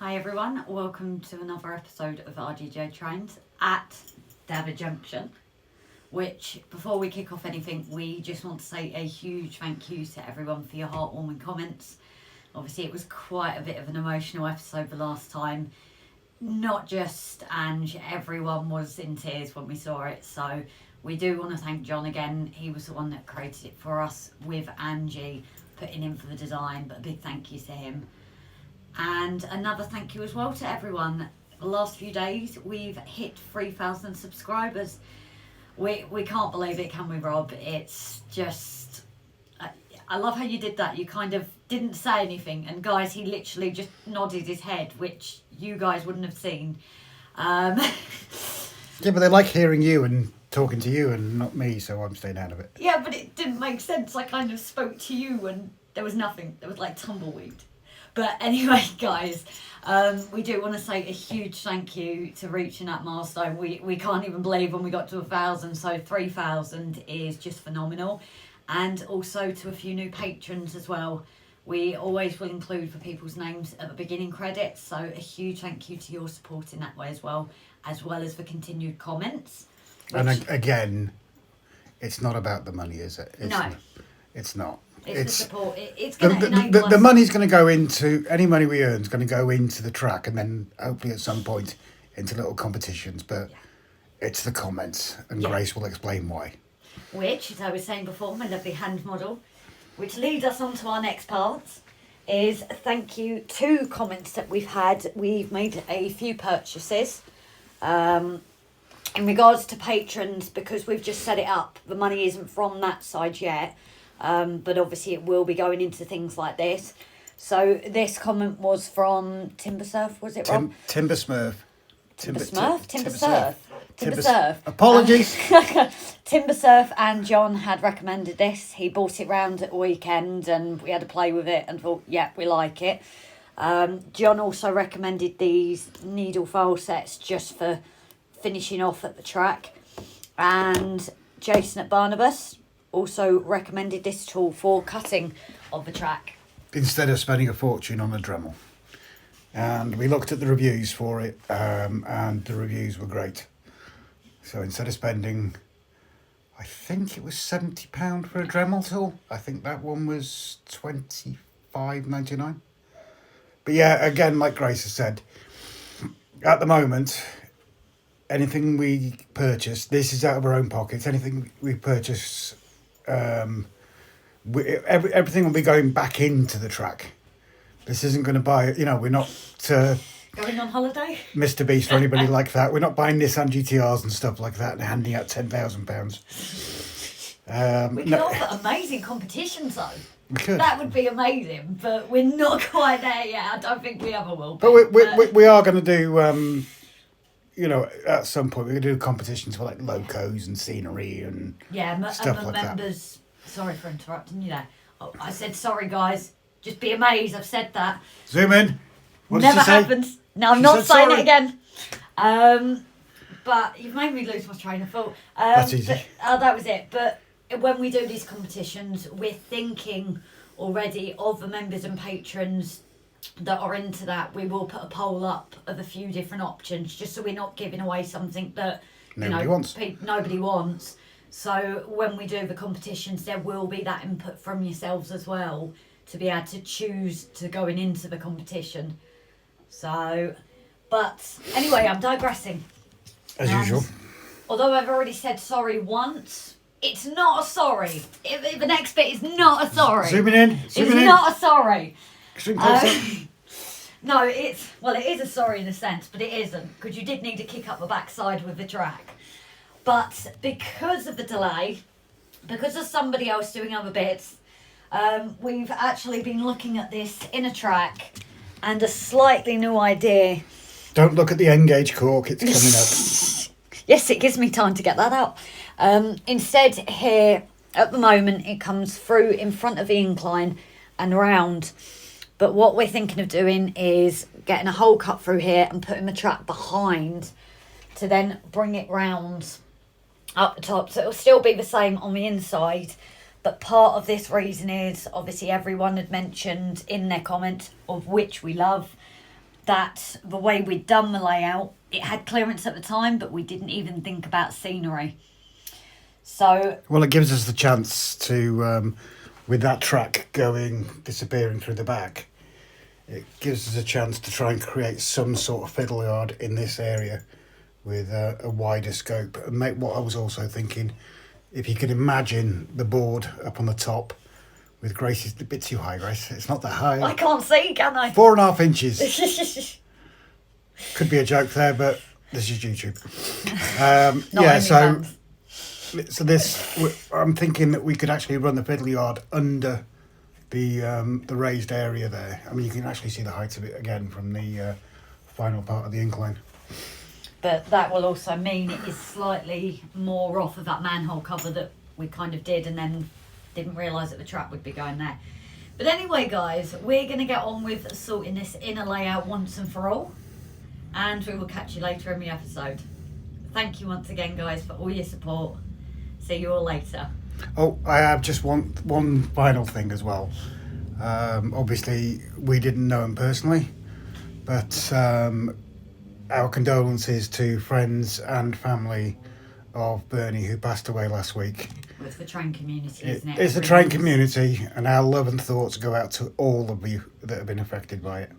Hi everyone, welcome to another episode of RGJ Trains at Delph Junction, which before we kick off anything, we just want to say a huge thank you to everyone for your heartwarming comments. Obviously it was quite a bit of an emotional episode the last time, not just Ange, everyone was in tears when we saw it, so we do want to thank John again. He was the one that created it for us with Angie putting in for the design, but a big thank you to him. And another thank you as well to everyone. The last few days we've hit 3,000 subscribers. We can't believe it, can we, Rob? It's just, I love how you did that. You kind of didn't say anything, and guys, he literally just nodded his head, which you guys wouldn't have seen. Yeah, but they like hearing you and talking to you and not me, so I'm staying out of it. Yeah, but it didn't make sense. I kind of spoke to you and there was nothing. There was like tumbleweed. But anyway, guys, we do want to say a huge thank you to reaching that milestone. We can't even believe when we got to 1,000, so 3,000 is just phenomenal. And also to a few new patrons as well. We always will include for people's names at the beginning credits, so a huge thank you to your support in that way as well as the continued comments. And again, it's not about the money, is it? No. It's not. It's the support. It's going to enable us. The money's going to go into, any money we earn is going to go into the track and then hopefully at some point into little competitions. But it's the comments, and Grace will explain why. Which, as I was saying before, my lovely hand model, which leads us on to our next part, is thank you to comments that we've had. We've made a few purchases. In regards to patrons, because we've just set it up, the money isn't from that side yet. But obviously it will be going into things like this. So this comment was from Timber Surf, was it, Rob? Timber Smurf. Timber Surf. Apologies. Timber Surf and John had recommended this. He brought it round at the weekend and we had to play with it and thought, yeah, we like it. John also recommended these needle file sets just for finishing off at the track. And Jason at Barnabas also recommended this tool for cutting of the track. Instead of spending a fortune on a Dremel. And we looked at the reviews for it, and the reviews were great. So instead of spending, I think it was £70 for a Dremel tool. I think that one was $25.99. But yeah, again, like Grace has said, at the moment, anything we purchase, this is out of our own pockets. Anything we purchase, everything will be going back into the track. This isn't going to buy, we're not going on holiday, Mr. Beast or anybody like that. We're not buying Nissan GTRs and stuff like that and handing out £10,000. We could offer amazing competitions though. We could. That would be amazing, but we're not quite there yet. I don't think we ever will be. But we are going to do, at some point we're going to do competitions for like locos and scenery and stuff like members, that. Sorry for interrupting you there. Oh, I said sorry, guys. Just be amazed. I've said that. Zoom in. What Never did she happens. say? No, I'm not saying it again. But you've made me lose my train of thought. That's easy. That was it. But when we do these competitions, we're thinking already of the members and patrons that are into that. We will put a poll up of a few different options, just so we're not giving away something that nobody wants. So when we do the competitions, there will be that input from yourselves as well to be able to choose to going into the competition. So, but anyway, I'm digressing. As usual. Although I've already said sorry once, it's not a sorry. If the next bit is not a sorry. Zooming in. It's not a sorry. No, it is a sorry in a sense, but it isn't, because you did need to kick up the backside with the track. But because of the delay, because of somebody else doing other bits, we've actually been looking at this inner track and a slightly new idea. Don't look at the N-gauge cork, it's coming up. Yes, it gives me time to get that out. Instead, here, at the moment, it comes through in front of the incline and round. But what we're thinking of doing is getting a hole cut through here and putting the track behind to then bring it round up the top. So it'll still be the same on the inside. But part of this reason is, obviously, everyone had mentioned in their comments, of which we love, that the way we'd done the layout, it had clearance at the time, but we didn't even think about scenery. So, well, it gives us the chance to, with that track disappearing through the back, it gives us a chance to try and create some sort of fiddle yard in this area with a wider scope. And make what I was also thinking, if you could imagine the board up on the top with Grace's, a bit too high, Grace. It's not that high. I can't see, can I? 4.5 inches. Could be a joke there, but this is YouTube. So this, I'm thinking that we could actually run the fiddle yard under the raised area there. I mean, you can actually see the height of it again from the final part of the incline. But that will also mean it is slightly more off of that manhole cover that we kind of did, and then didn't realise that the trap would be going there. But anyway, guys, we're going to get on with sorting this inner layout once and for all, and we will catch you later in the episode. Thank you once again, guys, for all your support. See you all later. Oh, I have just one final thing as well. Obviously, we didn't know him personally, but our condolences to friends and family of Bernie, who passed away last week. With the train community, isn't it? It's the train community, and our love and thoughts go out to all of you that have been affected by it.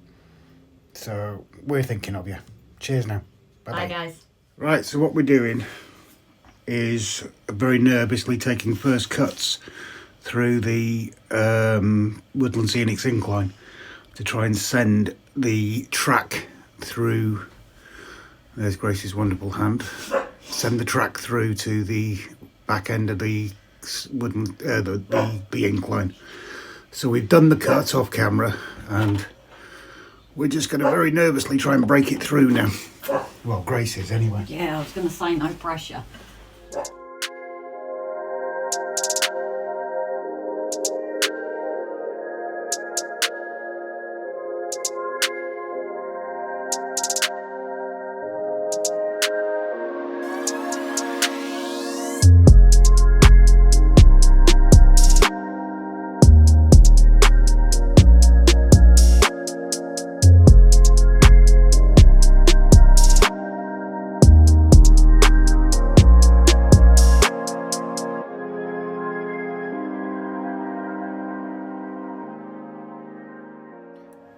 So we're thinking of you. Cheers now. Bye, guys. Right, so what we're doing is very nervously taking first cuts through the Woodland Scenics incline to try and send the track through. There's Grace's wonderful hand. Send the track through to the back end of the woodland, the incline. So we've done the cut off camera, and we're just going to very nervously try and break it through now. Well, Grace is anyway. Yeah, I was going to say no pressure.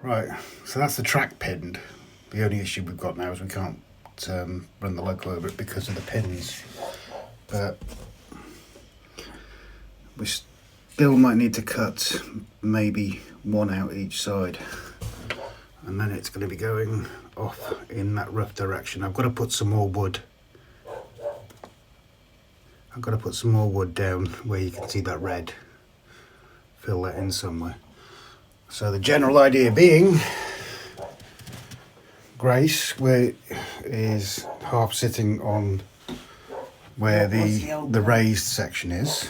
Right, so that's the track pinned. The only issue we've got now is we can't run the loco over it because of the pins. But we still might need to cut maybe one out each side. And then it's going to be going off in that rough direction. I've got to put some more wood. I've got to put some more wood down where you can see that red. Fill that in somewhere. So the general idea being, Grace is half sitting on where the raised section is,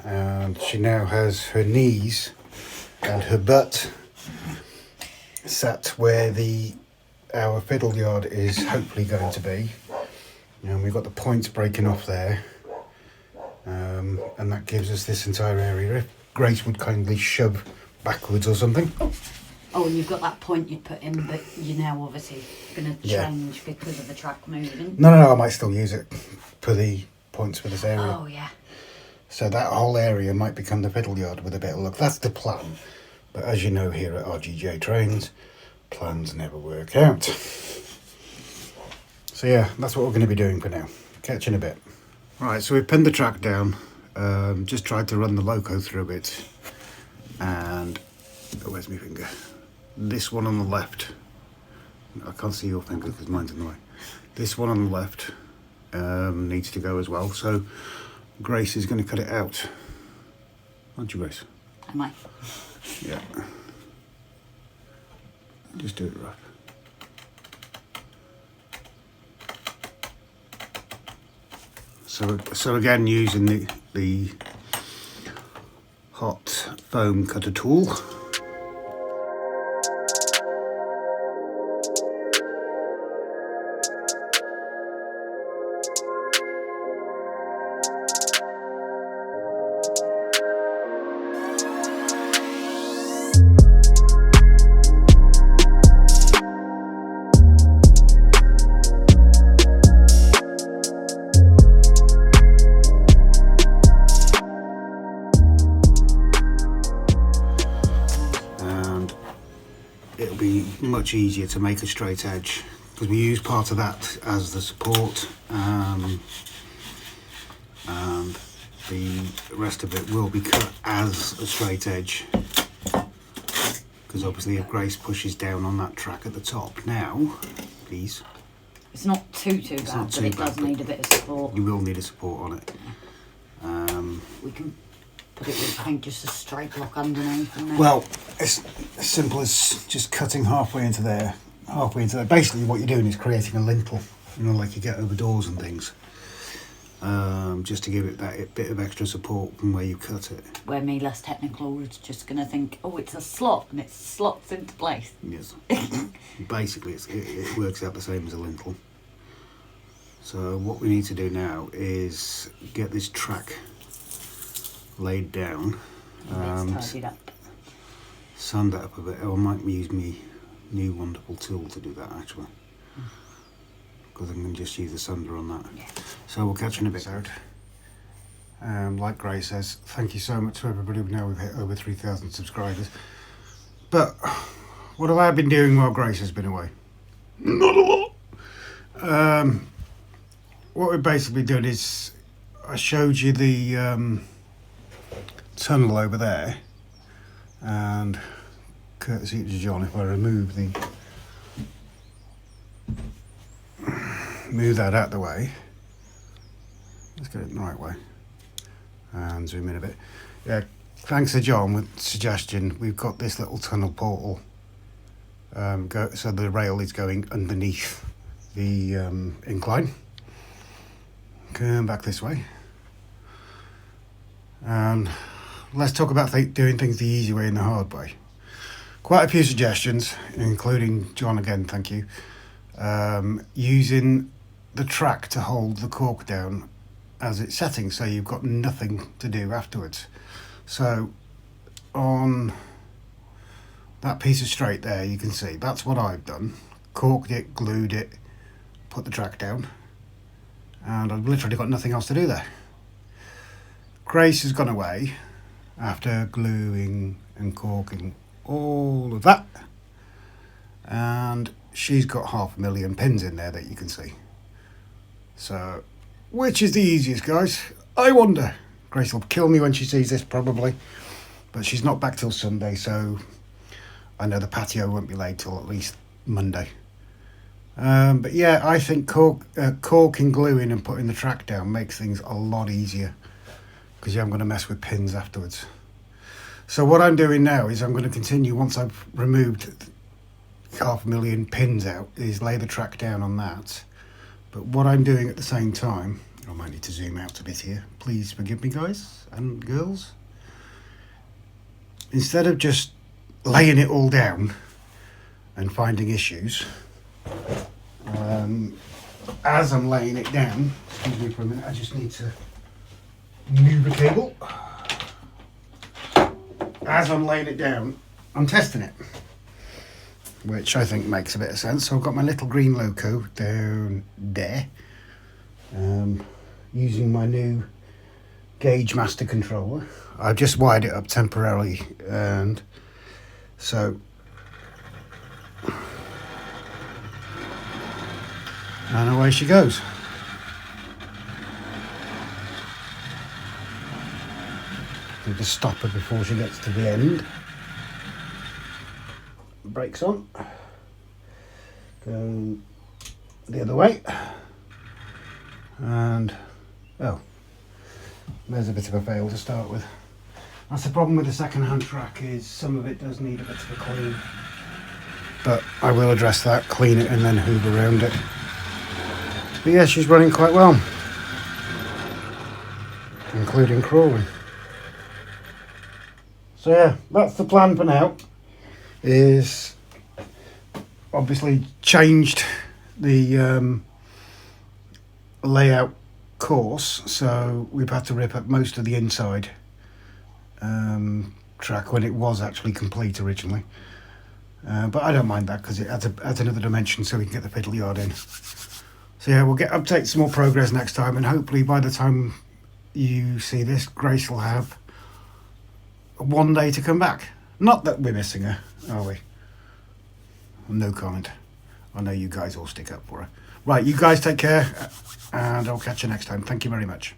and she now has her knees and her butt sat where our fiddle yard is hopefully going to be. And we've got the points breaking off there, and that gives us this entire area. If Grace would kindly shove backwards or something. Oh, and you've got that point you put in, but you're now obviously going to change because of the track moving. No, I might still use it for the points for this area. Oh, yeah. So that whole area might become the fiddle yard with a bit of luck. That's the plan. But as you know, here at RGJ Trains, plans never work out. So yeah, that's what we're going to be doing for now. Catch you in a bit. Right, so we've pinned the track down. Just tried to run the loco through it, and where's my finger? This one on the left. I can't see your finger because mine's in the way. This one on the left needs to go as well. So Grace is going to cut it out. Aren't you, Grace? Am I? Yeah. Just do it rough. So again, using the hot foam cutter tool. much easier to make a straight edge because we use part of that as the support, and the rest of it will be cut as a straight edge, because obviously if Grace pushes down on that track at the top now, please. It's not too bad, not but too it does bad, need a bit of support. You will need a support on it. We can put it with, I think, just a straight block underneath. And then Well, it's as simple as just cutting halfway into there. Basically what you're doing is creating a lintel, you know, like you get over doors and things. Just to give it that bit of extra support from where you cut it. where me less technical was just going to think, oh, it's a slot, and it slots into place. Yes. Basically, it works out the same as a lintel. So what we need to do now is get this track laid down. It's tidied up. Sand it up a bit. I might use my new wonderful tool to do that actually, because I can just use the sander on that. Yeah. So we'll catch you in a bit. Like Grace says, thank you so much to everybody. Now we've hit over 3,000 subscribers. But what have I been doing while Grace has been away? Not a lot. What we've basically done is I showed you the tunnel over there, and courtesy to John, if I remove that out the way, let's get it in the right way and zoom in a bit. Yeah, thanks to John with the suggestion, we've got this little tunnel portal, so the rail is going underneath the incline. Come back this way, and let's talk about doing things the easy way and the hard way. Quite a few suggestions, including John again, thank you. Using the track to hold the cork down as it's setting, so you've got nothing to do afterwards. So on that piece of straight there, you can see that's what I've done. Corked it, glued it, put the track down, and I've literally got nothing else to do there. Grace has gone away after gluing and corking all of that, and she's got 500,000 pins in there that you can see. So which is the easiest, guys? I wonder. Grace will kill me when she sees this probably, but she's not back till Sunday, so I know the patio won't be laid till at least Monday. But yeah, I think corking, gluing and putting the track down makes things a lot easier, because you haven't got to mess with pins afterwards. So what I'm doing now is I'm going to continue, once I've removed 500,000 pins out, is lay the track down on that. But what I'm doing at the same time, I might need to zoom out a bit here, please forgive me guys and girls. Instead of just laying it all down and finding issues, as I'm laying it down, excuse me for a minute, I just need to move the cable. As I'm laying it down, I'm testing it, which I think makes a bit of sense. So I've got my little green loco down there, using my new Gauge Master controller. I've just wired it up temporarily, and so and away she goes. Need to stop her before she gets to the end. Brakes on. Go the other way. And oh, there's a bit of a fail to start with. That's the problem with the second-hand track, is some of it does need a bit of a clean. But I will address that, clean it and then hoover around it. But yeah, she's running quite well, including crawling. So yeah, that's the plan for now. Is obviously changed the layout course, so we've had to rip up most of the inside track when it was actually complete originally. But I don't mind that, because it adds another dimension, so we can get the fiddle yard in. So yeah, we'll get updates, some more progress next time, and hopefully by the time you see this, Grace will have one day to come back. Not that we're missing her, are we? no comment. I know you guys all stick up for her. Right, you guys take care, and I'll catch you next time. Thank you very much.